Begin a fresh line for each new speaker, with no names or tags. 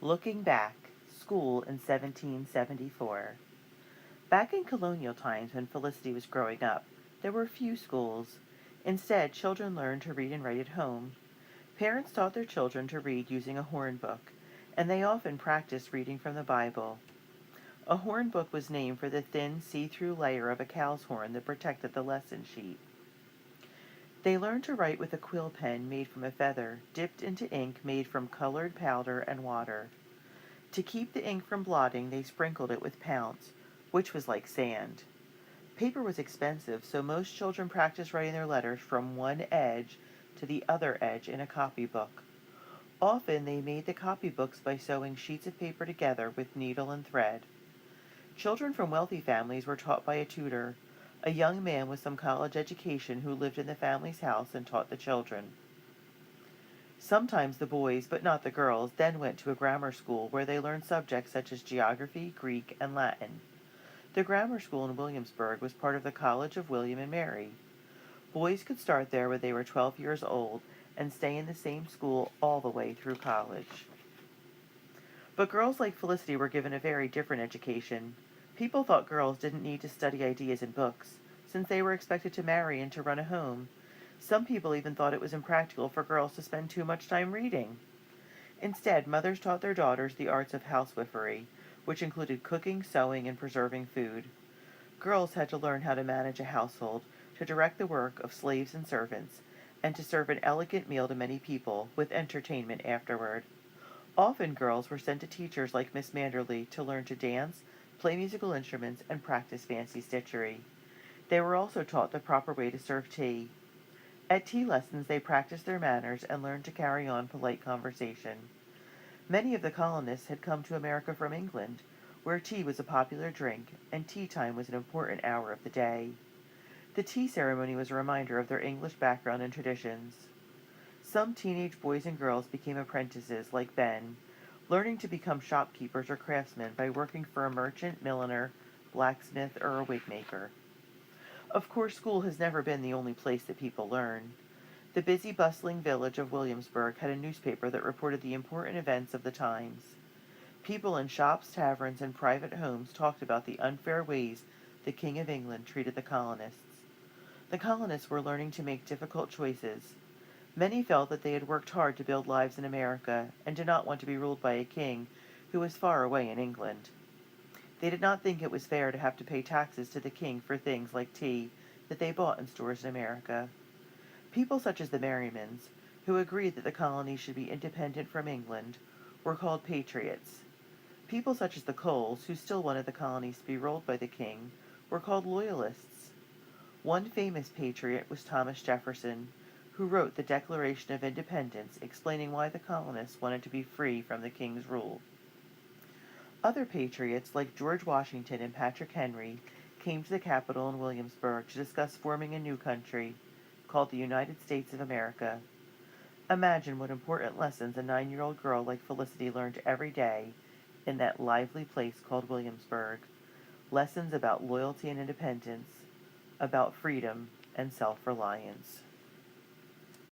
Looking Back, School in 1774. Back in colonial times when Felicity was growing up, there were few schools. Instead, children learned to read and write at home. Parents taught their children to read using a horn book, and they often practiced reading from the Bible. A horn book was named for the thin, see-through layer of a cow's horn that protected the lesson sheet. They learned to write with a quill pen made from a feather, dipped into ink made from colored powder and water. To keep the ink from blotting, they sprinkled it with pounce, which was like sand. Paper was expensive, so most children practiced writing their letters from one edge to the other edge in a copybook. Often they made the copybooks by sewing sheets of paper together with needle and thread. Children from wealthy families were taught by a tutor, a young man with some college education who lived in the family's house and taught the children. Sometimes the boys, but not the girls, then went to a grammar school where they learned subjects such as geography, Greek, and Latin. The grammar school in Williamsburg was part of the College of William and Mary. Boys could start there when they were 12 years old and stay in the same school all the way through college. But girls like Felicity were given a very different education. People thought girls didn't need to study ideas in books, since they were expected to marry and to run a home. Some people even thought it was impractical for girls to spend too much time reading. Instead, mothers taught their daughters the arts of housewifery, which included cooking, sewing, and preserving food. Girls had to learn how to manage a household, to direct the work of slaves and servants, and to serve an elegant meal to many people, with entertainment afterward. Often girls were sent to teachers like Miss Manderley to learn to dance, play musical instruments, and practice fancy stitchery. They were also taught the proper way to serve tea. At tea lessons, they practiced their manners and learned to carry on polite conversation. Many of the colonists had come to America from England, where tea was a popular drink, and tea time was an important hour of the day. The tea ceremony was a reminder of their English background and traditions. Some teenage boys and girls became apprentices, like Ben, learning to become shopkeepers or craftsmen by working for a merchant, milliner, blacksmith, or a wig maker. Of course, school has never been the only place that people learn. The busy, bustling village of Williamsburg had a newspaper that reported the important events of the times. People in shops, taverns, and private homes talked about the unfair ways the King of England treated the colonists. The colonists were learning to make difficult choices. Many felt that they had worked hard to build lives in America and did not want to be ruled by a king who was far away in England. They did not think it was fair to have to pay taxes to the king for things like tea that they bought in stores in America. People such as the Merrymans, who agreed that the colonies should be independent from England, were called patriots. People such as the Coles, who still wanted the colonies to be ruled by the king, were called loyalists. One famous patriot was Thomas Jefferson, who wrote the Declaration of Independence explaining why the colonists wanted to be free from the king's rule. Other patriots, like George Washington and Patrick Henry, came to the capital in Williamsburg to discuss forming a new country, called the United States of America. Imagine what important lessons a 9-year-old girl like Felicity learned every day in that lively place called Williamsburg. Lessons about loyalty and independence, about freedom and self-reliance.